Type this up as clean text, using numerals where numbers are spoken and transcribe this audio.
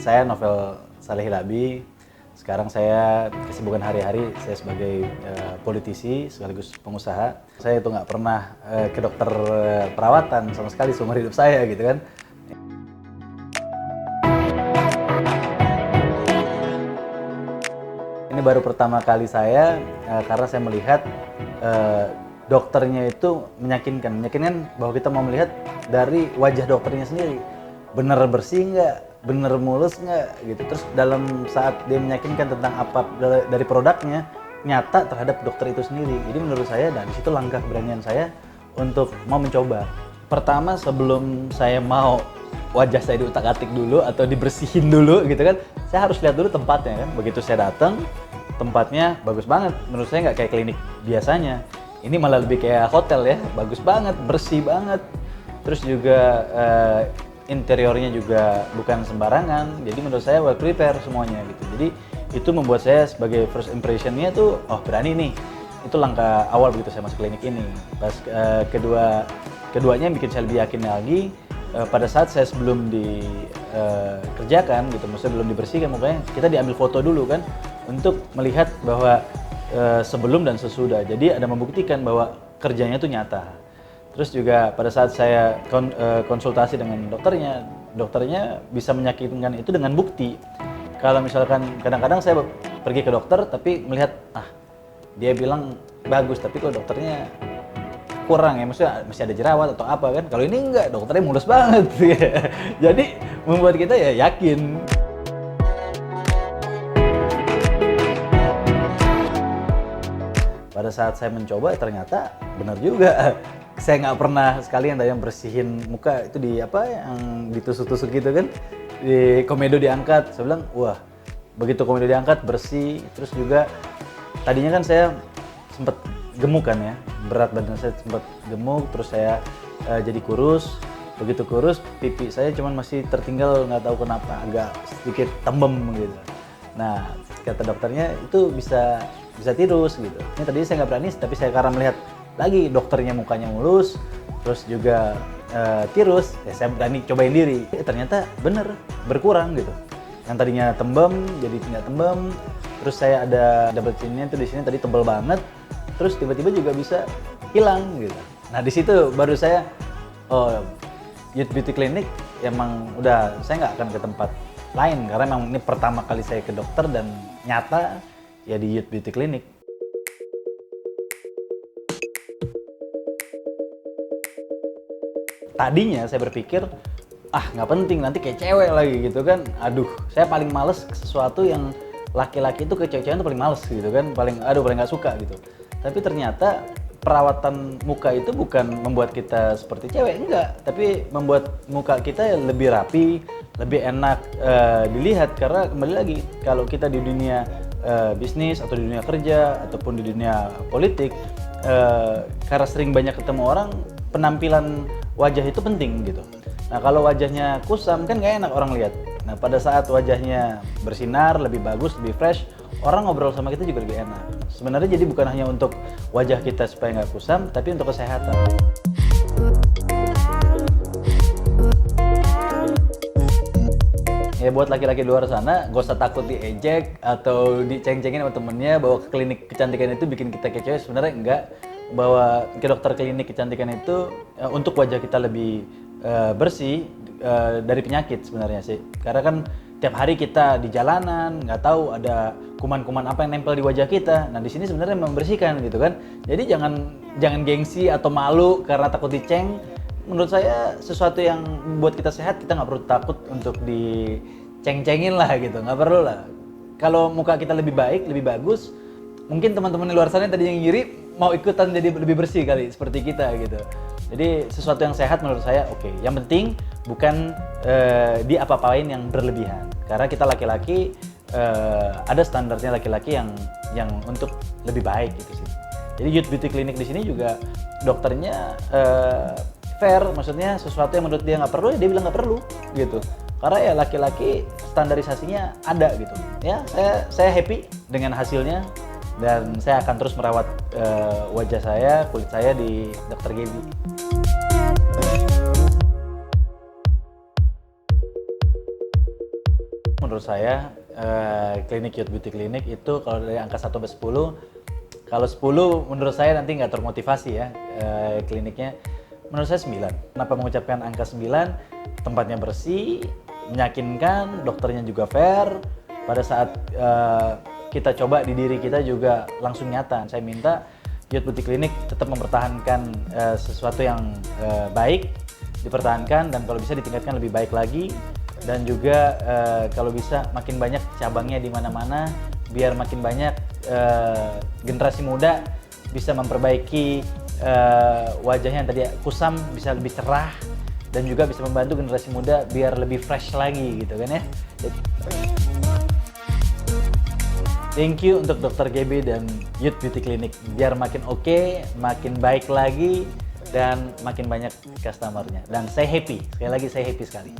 Saya Novel Saleh Hilabi. Sekarang saya kesibukan hari-hari saya sebagai politisi sekaligus pengusaha. Saya itu nggak pernah ke dokter perawatan sama sekali seumur hidup saya gitu kan. Ini baru pertama kali saya karena saya melihat dokternya itu meyakinkan bahwa kita mau melihat dari wajah dokternya sendiri. Bener bersih nggak? Bener mulus nggak gitu. Terus dalam saat dia meyakinkan tentang apa dari produknya, nyata terhadap dokter itu sendiri. Jadi menurut saya, dan disitu langkah keberanian saya untuk mau mencoba. Pertama, sebelum saya mau wajah saya diutak-atik dulu atau dibersihin dulu gitu kan, saya harus lihat dulu tempatnya kan. Begitu saya datang, tempatnya bagus banget. Menurut saya nggak kayak klinik biasanya. Ini malah lebih kayak hotel ya, bagus banget, bersih banget. Terus juga interiornya juga bukan sembarangan, jadi menurut saya well prepare semuanya gitu. Jadi itu membuat saya sebagai first impressionnya tuh, oh berani nih. Itu langkah awal begitu saya masuk klinik ini. Pas keduanya yang bikin saya lebih yakin lagi, pada saat saya sebelum dikerjakan gitu, maksudnya belum dibersihkan mukanya, kita diambil foto dulu kan, untuk melihat bahwa sebelum dan sesudah. Jadi ada membuktikan bahwa kerjanya itu nyata. Terus juga pada saat saya konsultasi dengan dokternya bisa meyakinkan itu dengan bukti. Kalau misalkan kadang-kadang saya pergi ke dokter tapi melihat, dia bilang bagus tapi kok dokternya kurang ya, maksudnya masih ada jerawat atau apa kan. Kalau ini enggak, dokternya mulus banget. Jadi membuat kita ya yakin. Pada saat saya mencoba ternyata benar juga. Saya nggak pernah sekali yang bersihin muka itu di apa yang ditusuk-tusuk gitu kan, di komedo diangkat. Saya bilang wah, begitu komedo diangkat bersih. Terus juga tadinya kan saya sempat gemuk kan ya, berat badan saya sempat gemuk. Terus saya jadi kurus. Begitu kurus, pipi saya cuman masih tertinggal, nggak tahu kenapa agak sedikit tembem gitu. Nah kata dokternya itu bisa tirus gitu. Ini tadi saya nggak berani, tapi saya karena melihat lagi dokternya mukanya mulus, terus juga tirus, ya saya berani cobain diri. Ternyata bener berkurang gitu. Yang tadinya tembem jadi tidak tembem. Terus saya ada double chinnya tuh di sini tadi tebel banget. Terus tiba-tiba juga bisa hilang gitu. Nah di situ baru saya, oh Youth Beauty Clinic emang udah, saya nggak akan ke tempat lain karena memang ini pertama kali saya ke dokter dan nyata ya di Youth Beauty Clinic. Tadinya saya berpikir, nggak penting, nanti kayak cewek lagi gitu kan. Aduh, saya paling males sesuatu yang laki-laki itu ke cewek-cewek itu paling males gitu kan. Paling nggak suka gitu. Tapi ternyata perawatan muka itu bukan membuat kita seperti cewek, enggak. Tapi membuat muka kita lebih rapi, lebih enak dilihat. Karena kembali lagi, kalau kita di dunia bisnis atau di dunia kerja ataupun di dunia politik, karena sering banyak ketemu orang, penampilan wajah itu penting gitu. Nah kalau wajahnya kusam kan nggak enak orang lihat. Nah pada saat wajahnya bersinar, lebih bagus, lebih fresh, orang ngobrol sama kita juga lebih enak. Sebenarnya jadi bukan hanya untuk wajah kita supaya nggak kusam, tapi untuk kesehatan. Ya buat laki-laki di luar sana, gak usah takut diejek atau diceng-cengin sama temennya bahwa klinik kecantikan itu bikin kita kayak cewek. Sebenarnya enggak. Bahwa ke dokter klinik kecantikan itu untuk wajah kita lebih bersih dari penyakit sebenarnya sih. Karena kan tiap hari kita di jalanan, nggak tahu ada kuman-kuman apa yang nempel di wajah kita. Nah di sini sebenarnya membersihkan gitu kan. Jadi jangan gengsi atau malu karena takut diceng. Menurut saya sesuatu yang buat kita sehat, kita nggak perlu takut untuk diceng-cengin lah gitu, nggak perlu lah. Kalau muka kita lebih baik, lebih bagus, mungkin teman-teman di luar sana tadi yang ngiri mau ikutan jadi lebih bersih kali seperti kita gitu. Jadi sesuatu yang sehat menurut saya oke. Yang penting bukan diapa-apain yang berlebihan. Karena kita laki-laki ada standarnya laki-laki yang untuk lebih baik gitu sih. Jadi Youth Beauty Clinic di sini juga dokternya fair, maksudnya sesuatu yang menurut dia nggak perlu, ya dia bilang nggak perlu gitu. Karena ya laki-laki standarisasinya ada gitu. Ya saya happy dengan hasilnya. Dan saya akan terus merawat wajah saya, kulit saya di Dr. Gaby. menurut saya klinik Youth Beauty Clinic itu kalau dari angka 1 sampai 10, kalau 10 menurut saya nanti nggak termotivasi ya kliniknya. Menurut saya 9. Kenapa mengucapkan angka 9? Tempatnya bersih, meyakinkan, dokternya juga fair. Pada saat kita coba di diri kita juga langsung nyata. Saya minta Youth Beauty Clinic tetap mempertahankan sesuatu yang baik, dipertahankan dan kalau bisa ditingkatkan lebih baik lagi. Dan juga kalau bisa makin banyak cabangnya di mana-mana, biar makin banyak generasi muda bisa memperbaiki wajahnya yang tadi kusam bisa lebih cerah dan juga bisa membantu generasi muda biar lebih fresh lagi gitu kan ya. Thank you untuk Dr. GB dan Youth Beauty Clinic biar makin oke, makin baik lagi dan makin banyak customer-nya. Dan saya happy, sekali lagi saya happy sekali.